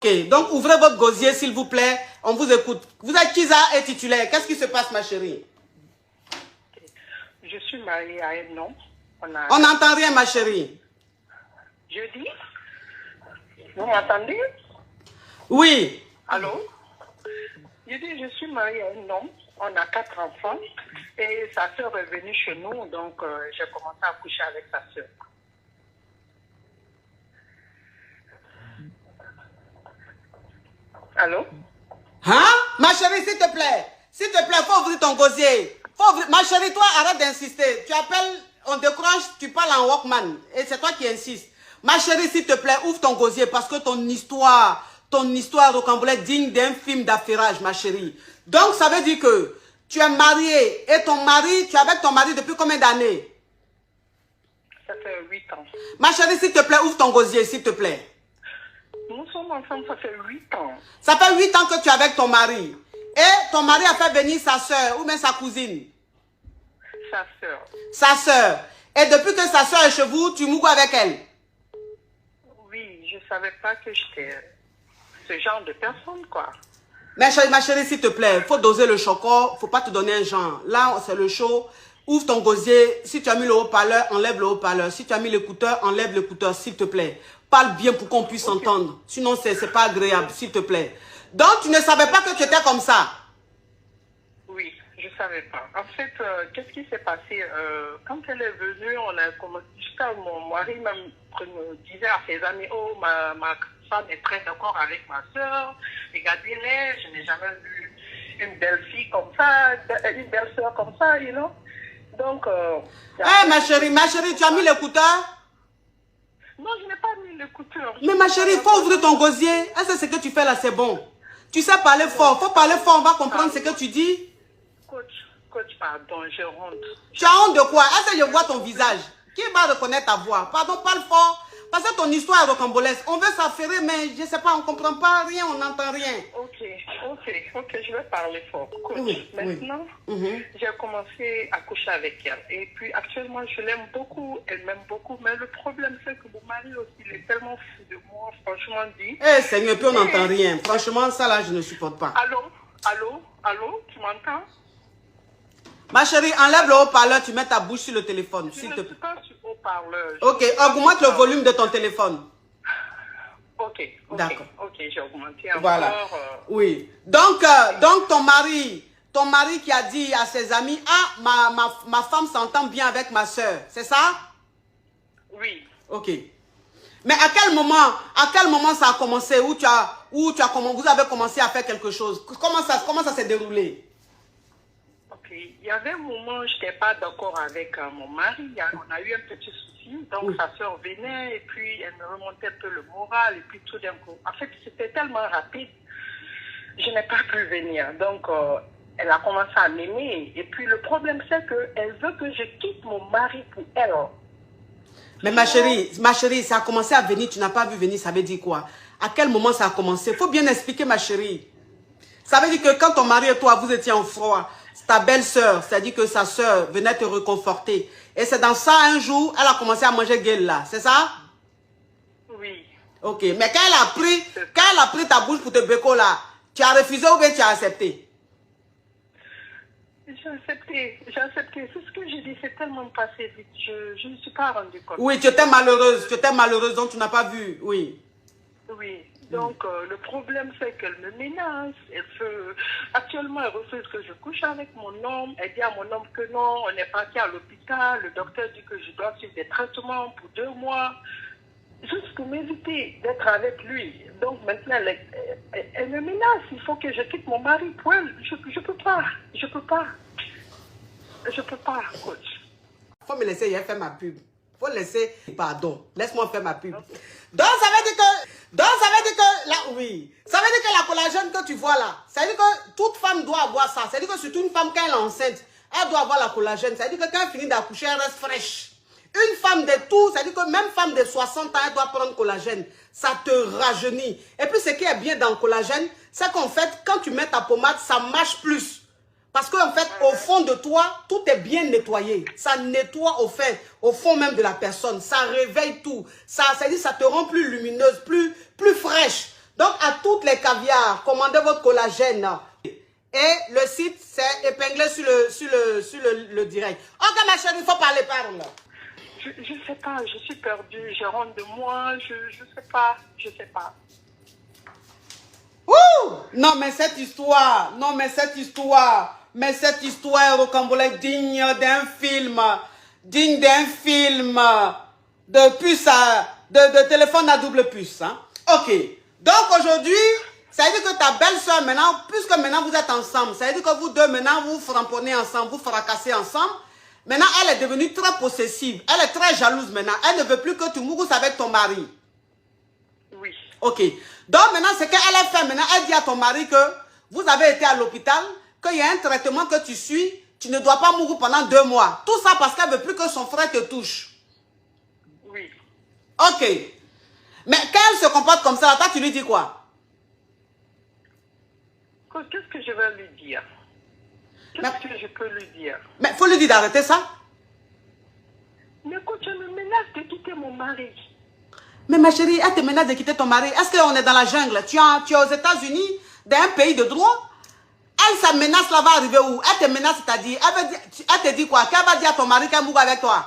Ok, donc ouvrez votre gosier, s'il vous plaît. On vous écoute. Vous êtes Kiza et titulaire. Qu'est-ce qui se passe, ma chérie? Je suis mariée à un homme. On n'entend rien, ma chérie. Je dis? Vous m'entendez? Oui. Allô? Je dis, je suis mariée à un homme. On a 4 enfants. Et sa soeur est venue chez nous. Donc, j'ai commencé à coucher avec sa soeur. Allô? Hein? Ma chérie, s'il te plaît. S'il te plaît, faut ouvrir ton gosier. Faut ouvrir... Ma chérie, toi, arrête d'insister. Tu appelles, on décroche, tu parles en Walkman. Et c'est toi qui insistes. Ma chérie, s'il te plaît, ouvre ton gosier parce que ton histoire rocambolesque digne d'un film d'affairage, ma chérie. Donc, ça veut dire que tu es mariée et ton mari, tu es avec ton mari depuis combien d'années? Ça fait 8 ans. Ma chérie, s'il te plaît, ouvre ton gosier, s'il te plaît. Nous sommes ensemble, ça fait 8 ans. Ça fait 8 ans que tu es avec ton mari. Et ton mari a fait venir sa soeur ou même sa cousine. Sa soeur. Sa soeur. Et depuis que sa soeur est chez vous, tu mouilles avec elle? Oui, je ne savais pas que j'étais ce genre de personne, quoi. Mais ma chérie, s'il te plaît, il faut doser le choco. Il ne faut pas te donner un genre. Là, c'est le show. Ouvre ton gosier. Si tu as mis le haut-parleur, enlève le haut-parleur. Si tu as mis l'écouteur, enlève l'écouteur, s'il te plaît. Parle bien pour qu'on puisse s'entendre. Sinon, ce n'est pas agréable, s'il te plaît. Donc, tu ne savais pas que tu étais comme ça? Oui, je ne savais pas. En fait, qu'est-ce qui s'est passé? Quand elle est venue, on a commencé, jusqu'à mon mari même me disait à ses amis, oh, ma femme est très d'accord avec ma soeur. Regardez-les, je n'ai jamais vu une belle fille comme ça, une belle soeur comme ça, you know. Donc, ma chérie, tu as mis l'écouteur? Non, je n'ai pas mis l'écouteur. Mais ma chérie, il faut ouvrir ton gosier. Est-ce que ce que tu fais là, c'est bon? Tu sais parler fort. Il faut parler fort, on va comprendre ce que tu dis. Coach, pardon, je honte. Tu as honte de quoi? Est-ce que je vois ton visage? Qui va reconnaître ta voix? Pardon, parle fort. Parce que ton histoire est rocambolesque. On veut s'affairer, mais je ne sais pas, on ne comprend pas rien, on n'entend rien. Ok, je vais parler fort. Coach, oui, maintenant, j'ai commencé à coucher avec elle. Et puis actuellement, je l'aime beaucoup, elle m'aime beaucoup. Mais le problème, c'est que mon mari aussi, il est tellement fou de moi, franchement dit. Eh Seigneur, puis on n'entend rien. Franchement, ça là, je ne supporte pas. Allô, tu m'entends? Ma chérie, enlève le haut-parleur, tu mets ta bouche sur le téléphone, s'il te plaît. Je ne suis pas sur haut-parleur. Ok, augmente le volume de ton téléphone. Ok, d'accord. Ok, j'ai augmenté encore. Voilà. Oui. Donc ton mari qui a dit à ses amis, ah, ma femme s'entend bien avec ma soeur, c'est ça? Oui. Ok. Mais à quel moment ça a commencé, vous avez commencé à faire quelque chose? Comment ça s'est déroulé? Ok, il y avait un moment où je n'étais pas d'accord avec mon mari. On a eu un petit souci. Donc, sa soeur venait et puis elle me remontait un peu le moral. Et puis tout d'un coup, en fait, c'était tellement rapide. Je n'ai pas pu venir. Donc, elle a commencé à m'aimer. Et puis, le problème, c'est qu'elle veut que je quitte mon mari pour elle. Mais ma chérie, ça a commencé à venir. Tu n'as pas vu venir, ça veut dire quoi? À quel moment ça a commencé? Il faut bien expliquer, ma chérie. Ça veut dire que quand ton mari et toi, vous étiez en froid, ta belle-sœur, c'est-à-dire que sa sœur venait te réconforter. Et c'est dans ça, un jour, elle a commencé à manger gueule là, c'est ça? Oui. Ok, mais quand elle a pris ta bouche pour te béco là, tu as refusé ou bien tu as accepté? J'ai accepté. C'est ce que j'ai dit, c'est tellement passé vite. Je ne suis pas rendue compte. Oui, tu étais malheureuse, donc tu n'as pas vu, oui. Oui. Donc, le problème, c'est qu'elle me menace. Actuellement, elle refuse que je couche avec mon homme. Elle dit à mon homme que non, on est parti à l'hôpital. Le docteur dit que je dois suivre des traitements pour 2 mois. Juste pour m'éviter d'être avec lui. Donc, maintenant, elle me menace. Il faut que je quitte mon mari pour elle. Je peux pas. Je peux pas, coach. Faut me laisser faire ma pub. Faut laisser, pardon, laisse-moi faire ma pub. Okay. Donc ça veut dire que, là, oui, ça veut dire que la collagène que tu vois là, ça veut dire que toute femme doit avoir ça. Ça veut dire que surtout une femme quand elle est enceinte, elle doit avoir la collagène. Ça veut dire que quand elle finit d'accoucher, elle reste fraîche. Une femme de tout, ça veut dire que même femme de 60 ans, elle doit prendre collagène. Ça te rajeunit. Et puis ce qui est bien dans le collagène, c'est qu'en fait, quand tu mets ta pommade, ça marche plus. Parce qu'en fait, au fond de toi, tout est bien nettoyé. Ça nettoie au fond même de la personne. Ça réveille tout. Ça te rend plus lumineuse, plus fraîche. Donc, à toutes les caviars, commandez votre collagène. Et le site, c'est épinglé sur le direct. Ok, ma chérie, il faut parler, parle. Je ne sais pas, je suis perdue, j'ai honte de moi, je ne sais pas. Ouh! Non, mais cette histoire est rocambolesque, digne d'un film, de puce de téléphone à double puce. Hein? Ok. Donc aujourd'hui, ça veut dire que ta belle-sœur maintenant, puisque maintenant vous êtes ensemble, ça veut dire que vous deux maintenant vous frapponnez ensemble, vous fracassez ensemble. Maintenant, elle est devenue très possessive. Elle est très jalouse maintenant. Elle ne veut plus que tu mourres avec ton mari. Oui. Ok. Donc maintenant, ce qu'elle a fait maintenant, elle dit à ton mari que vous avez été à l'hôpital, qu'il y a un traitement que tu suis, tu ne dois pas mourir pendant 2 mois. Tout ça parce qu'elle ne veut plus que son frère te touche. Oui. Ok. Mais quand elle se comporte comme ça, toi, tu lui dis quoi? Qu'est-ce que je vais lui dire? Qu'est-ce que je peux lui dire? Mais il faut lui dire d'arrêter ça. Mais écoute, tu me menaces de quitter mon mari. Mais ma chérie, elle te menace de quitter ton mari. Est-ce qu'on est dans la jungle? Tu es aux États-Unis, dans un pays de droit? Elle, sa menace là va arriver où? Elle te menace, c'est-à-dire, elle te dit quoi? Qu'elle va dire à ton mari qu'elle mourra avec toi?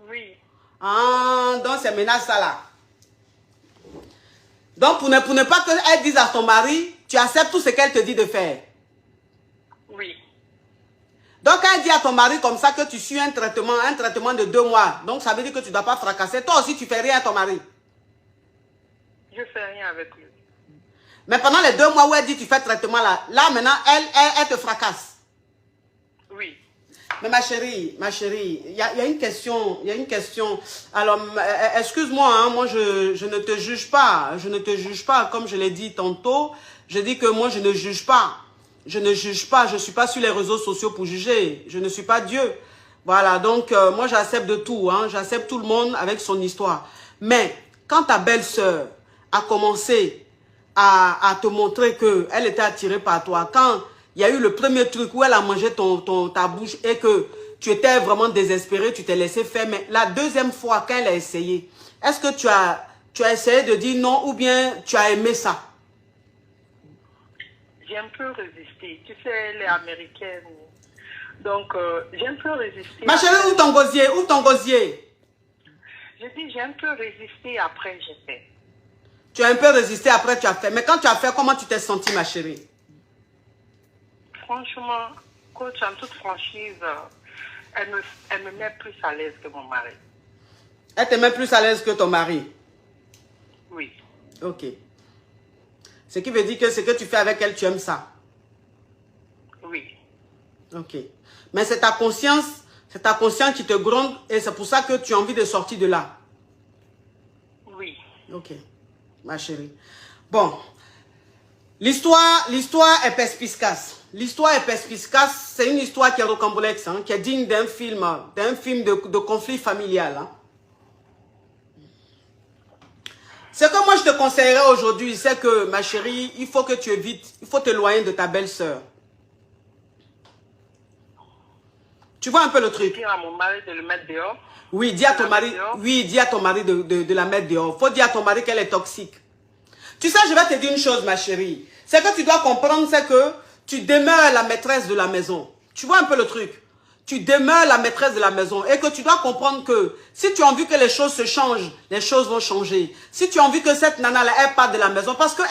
Oui. Ah, donc c'est menace ça là. Donc pour ne pas qu'elle dise à ton mari, tu acceptes tout ce qu'elle te dit de faire. Oui. Donc quand elle dit à ton mari comme ça que tu suis un traitement de 2 mois, donc ça veut dire que tu ne dois pas fracasser. Toi aussi tu fais rien à ton mari. Je fais rien avec lui. Mais pendant les 2 mois où elle dit tu fais traitement là maintenant elle te fracasse. Oui. Mais ma chérie, il y a une question, Alors, excuse-moi, hein, moi je ne te juge pas, comme je l'ai dit tantôt, je dis que moi je ne juge pas, je ne suis pas sur les réseaux sociaux pour juger, je ne suis pas Dieu. Voilà, donc moi j'accepte de tout, hein, j'accepte tout le monde avec son histoire. Mais quand ta belle-sœur a commencé à te montrer qu'elle était attirée par toi, quand il y a eu le premier truc où elle a mangé ta bouche et que tu étais vraiment désespéré, tu t'es laissé faire. Mais la deuxième fois, quand elle a essayé, est-ce que tu as essayé de dire non ou bien tu as aimé ça? J'ai un peu résisté. Tu sais, elle est américaine. Donc, j'ai un peu résisté. Ma chérie, ouvre ton gosier. Je dis, j'ai un peu résisté, après j'ai fait. Tu as un peu résisté, après tu as fait. Mais quand tu as fait, comment tu t'es sentie, ma chérie? Franchement, coach, en toute franchise, elle me met plus à l'aise que mon mari. Elle te met plus à l'aise que ton mari? Oui. Ok. Ce qui veut dire que ce que tu fais avec elle, tu aimes ça? Oui. Ok. Mais c'est ta conscience qui te gronde et c'est pour ça que tu as envie de sortir de là? Oui. Ok. Ma chérie. Bon. L'histoire est perspicace. L'histoire est perspicace. C'est une histoire qui est rocambolesque, hein, qui est digne d'un film de conflit familial. Hein. Ce que moi je te conseillerais aujourd'hui, c'est que, ma chérie, il faut que tu évites, il faut t'éloigner de ta belle-sœur. Tu vois un peu le truc? Dire à mon mari de le mettre dehors. Oui, dis à ton mari, de la mettre dehors. Faut dire à ton mari qu'elle est toxique. Tu sais, je vais te dire une chose, ma chérie. Ce que tu dois comprendre, c'est que tu demeures la maîtresse de la maison. Tu vois un peu le truc? Tu demeures la maîtresse de la maison et que tu dois comprendre que si tu as envie que les choses se changent, les choses vont changer. Si tu as envie que cette nana-là, elle parte de la maison, parce qu'elle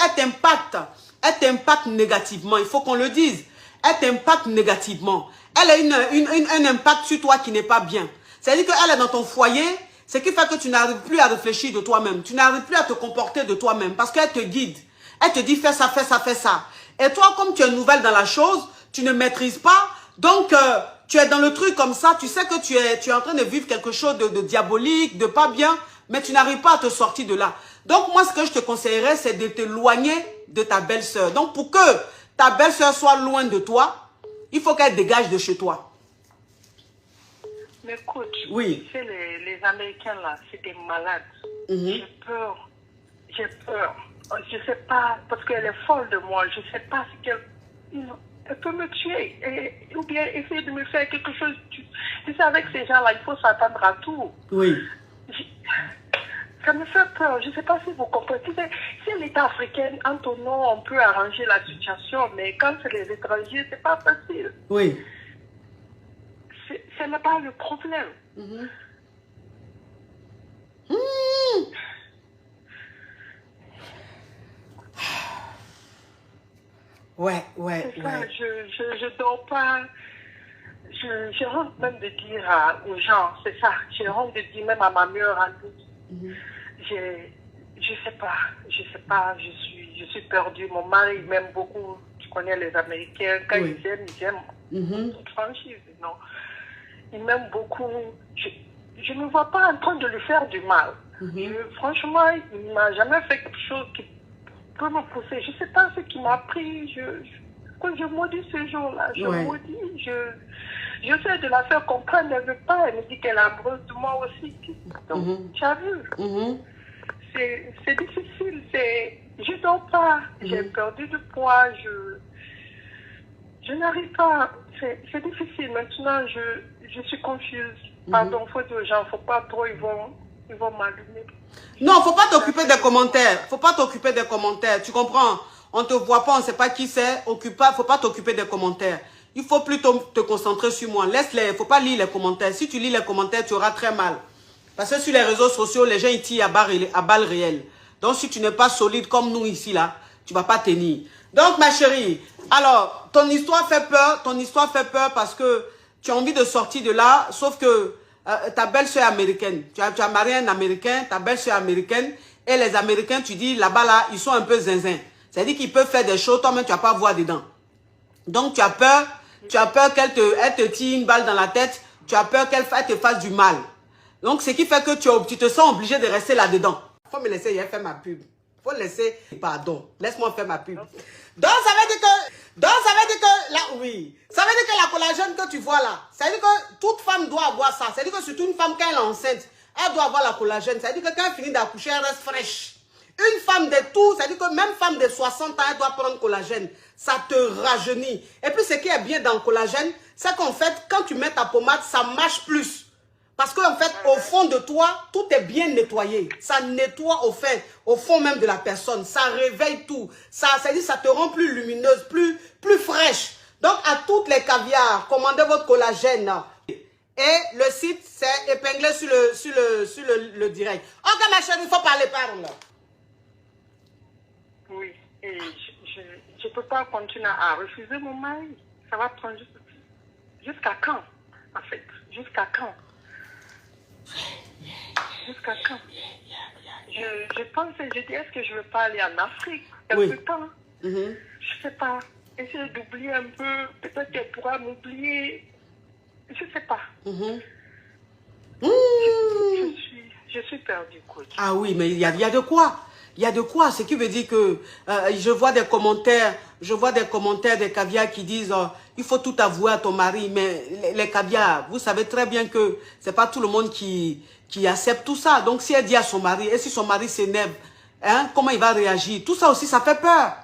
t'impacte négativement, il faut qu'on le dise. Elle t'impacte négativement. Elle a un impact sur toi qui n'est pas bien. C'est-à-dire qu'elle est dans ton foyer, ce qui fait que tu n'arrives plus à réfléchir de toi-même. Tu n'arrives plus à te comporter de toi-même parce qu'elle te guide. Elle te dit fais ça, fais ça, fais ça. Et toi, comme tu es nouvelle dans la chose, tu ne maîtrises pas. Donc, tu es dans le truc comme ça. Tu sais que tu es en train de vivre quelque chose de diabolique, de pas bien. Mais tu n'arrives pas à te sortir de là. Donc, moi, ce que je te conseillerais, c'est de t'éloigner de ta belle-sœur. Donc, pour que ta belle-sœur soit loin de toi, il faut qu'elle dégage de chez toi. Mais coach, oui. Tu sais, les Américains là, c'est des malades. J'ai peur. Je sais pas, parce qu'elle est folle de moi. Je sais pas si elle peut me tuer. Ou bien essayer de me faire quelque chose. Tu sais, avec ces gens-là, il faut s'attendre à tout. Oui. Ça me fait peur. Je ne sais pas si vous comprenez. Si l'État africain, en ton nom, on peut arranger la situation, mais quand c'est les étrangers, c'est pas facile. Oui. Ce n'est pas le problème. Ouais. C'est ça, je dors pas. Je rentre même de dire aux gens, c'est ça. Je rentre de dire même à ma meilleure amie. Je sais pas, je suis perdue. Mon mari m'aime beaucoup. Tu connais les Américains, quand ils aiment toute franchise, non. Il m'aime beaucoup. Je ne me vois pas en train de lui faire du mal. Franchement, il ne m'a jamais fait quelque chose qui peut me pousser. Je ne sais pas ce qui m'a pris. Quand je maudis ce jour-là, je maudis, j'essaie de la faire comprendre, elle ne veut pas. Elle me dit qu'elle est amoureuse de moi aussi. Donc, tu as vu? C'est difficile. Je ne dors pas. J'ai perdu du poids. Je n'arrive pas. C'est difficile. Maintenant, je suis confuse. Pardon, faut dire aux gens, faut pas trop, ils vont m'allumer. Non, faut pas t'occuper des commentaires. Faut pas t'occuper des commentaires. Tu comprends? On te voit pas, on sait pas qui c'est. Faut pas t'occuper des commentaires. Il faut plutôt te concentrer sur moi. Laisse-les. Faut pas lire les commentaires. Si tu lis les commentaires, tu auras très mal. Parce que sur les réseaux sociaux, les gens ils tirent à balles réelles. Donc si tu n'es pas solide comme nous ici là, tu vas pas tenir. Donc ma chérie, alors ton histoire fait peur. Ton histoire fait peur parce que tu as envie de sortir de là, sauf que ta belle-sœur est américaine. Tu as marié un Américain, ta belle-sœur est américaine. Et les Américains, tu dis, là-bas, là, ils sont un peu zinzin. C'est-à-dire qu'ils peuvent faire des choses, toi-même, tu n'as pas à voir dedans. Donc, tu as peur qu'elle te tire une balle dans la tête. Tu as peur qu'elle te fasse du mal. Donc, ce qui fait que tu te sens obligé de rester là-dedans. Faut me laisser faire ma pub. Faut laisser, pardon, laisse-moi faire ma pub. Donc, ça veut dire que, là, oui. Ça veut dire que la collagène que tu vois là, ça veut dire que toute femme doit avoir ça. Ça veut dire que surtout une femme, quand elle est enceinte, elle doit avoir la collagène. Ça veut dire que quand elle finit d'accoucher, elle reste fraîche. Une femme de tout, ça veut dire que même femme de 60 ans, elle doit prendre collagène. Ça te rajeunit. Et puis, ce qui est bien dans le collagène, c'est qu'en fait, quand tu mets ta pommade, ça marche plus. Parce qu'en fait, au fond de toi, tout est bien nettoyé. Ça nettoie au fond même de la personne. Ça réveille tout. Ça dit, ça te rend plus lumineuse, plus fraîche. Donc, à toutes les caviars, commandez votre collagène. Et le site, c'est épinglé sur le direct. Ok, ma chérie, il faut parler, parle. Oui, et je ne peux pas continuer à refuser mon mari. Ça va prendre jusqu'à quand, en fait? Jusqu'à quand? Jusqu'à quand? Je pense, je dis, est-ce que je ne veux pas aller en Afrique quelque temps? Je ne sais pas. Essayer d'oublier un peu. Peut-être qu'elle pourra m'oublier. Je ne sais pas. Je suis perdue, coach. Ah oui, mais il y a de quoi. Il y a de quoi. Ce qui veut dire que je vois des commentaires des caviars qui disent il faut tout avouer à ton mari. Mais les caviars, vous savez très bien que c'est pas tout le monde qui accepte tout ça. Donc si elle dit à son mari, et si son mari s'énerve, hein, comment il va réagir? Tout ça aussi, ça fait peur.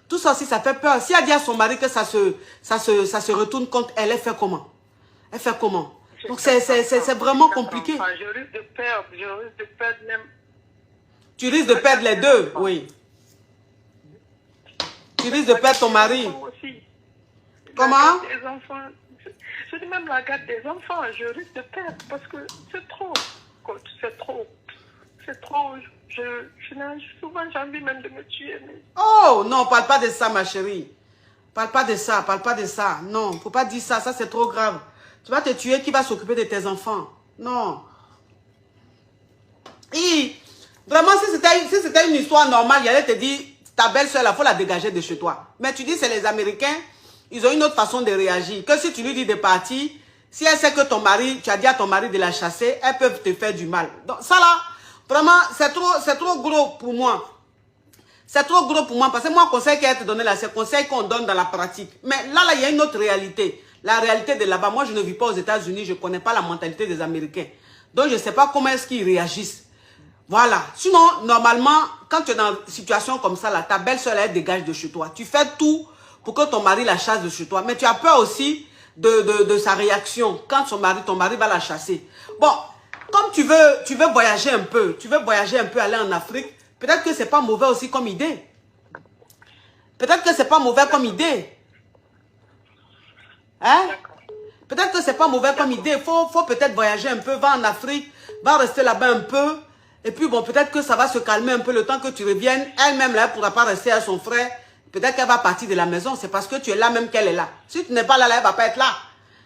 Tout ça aussi, ça fait peur. Si elle dit à son mari que ça se retourne contre elle, elle fait comment? Elle fait comment? Donc c'est vraiment compliqué. Je risque de perdre même. Tu risques de perdre les deux, oui. Tu risques de perdre ton mari. Comment? Les enfants. Je dis même la garde des enfants, je risque de perdre parce que c'est trop. C'est trop. C'est trop. Souvent, j'ai envie même de me tuer. Mais... Oh, non, parle pas de ça, ma chérie. Parle pas de ça, parle pas de ça. Non, faut pas dire ça, ça c'est trop grave. Tu vas te tuer, qui va s'occuper de tes enfants? Non. Et vraiment, si c'était une histoire normale, il allait te dire, ta belle-soeur, il faut la dégager de chez toi. Mais tu dis, c'est les Américains, ils ont une autre façon de réagir. Que si tu lui dis de partir, si elle sait que ton mari, tu as dit à ton mari de la chasser, elles peuvent te faire du mal. Donc ça là, vraiment, c'est trop gros pour moi. C'est trop gros pour moi, parce que moi, le conseil qui a été donné là, c'est le conseil qu'on donne dans la pratique. Mais là, il y a une autre réalité. La réalité de là-bas, moi, je ne vis pas aux États-Unis, je ne connais pas la mentalité des Américains. Donc, je ne sais pas comment est-ce qu'ils réagissent. Voilà. Sinon, normalement, quand tu es dans une situation comme ça, là, ta belle-soeur, elle dégage de chez toi. Tu fais tout pour que ton mari la chasse de chez toi. Mais tu as peur aussi de sa réaction quand ton mari va la chasser. Bon, comme tu veux voyager un peu, aller en Afrique, peut-être que c'est pas mauvais aussi comme idée. Peut-être que c'est pas mauvais comme idée. Hein? Peut-être que c'est pas mauvais comme idée. Faut peut-être voyager un peu, va en Afrique, va rester là-bas un peu. Et puis bon, peut-être que ça va se calmer un peu le temps que tu reviennes. Elle-même là, elle ne pourra pas rester à son frère. Peut-être qu'elle va partir de la maison. C'est parce que tu es là même qu'elle est là. Si tu n'es pas là, elle ne va pas être là.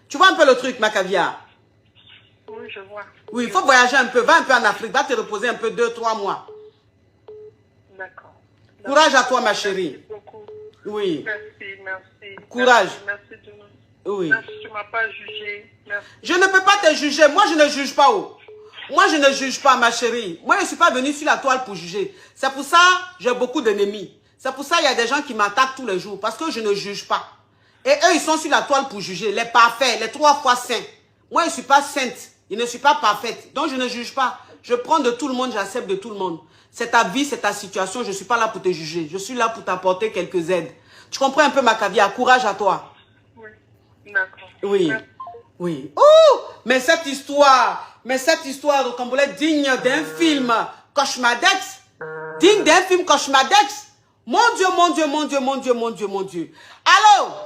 Tu vois un peu le truc, ma caviar? Oui, je vois. Oui, il faut voyager un peu. Va un peu en Afrique. Va te reposer un peu 2-3 mois. D'accord. Courage à toi, ma chérie. Merci beaucoup. Oui. Merci. Courage. Merci de nous. Oui. Merci, tu ne m'as pas jugé. Merci. Je ne peux pas te juger. Moi, je ne juge pas. Oh. Moi, je ne juge pas, ma chérie. Moi, je ne suis pas venue sur la toile pour juger. C'est pour ça que j'ai beaucoup d'ennemis. C'est pour ça qu'il y a des gens qui m'attaquent tous les jours. Parce que je ne juge pas. Et eux, ils sont sur la toile pour juger. Les parfaits, les 3 fois saints. Moi, je ne suis pas sainte. Je ne suis pas parfaite. Donc, je ne juge pas. Je prends de tout le monde, j'accepte de tout le monde. C'est ta vie, c'est ta situation. Je ne suis pas là pour te juger. Je suis là pour t'apporter quelques aides. Tu comprends un peu, ma caviar? Courage à toi. Oui, d'accord. Oui. Oui. Oh, mais cette histoire Rocambole digne d'un film cauchemardesque. Digne d'un film cauchemardesque. Mon Dieu, mon Dieu, mon Dieu, mon Dieu, mon Dieu, mon Dieu. Alors,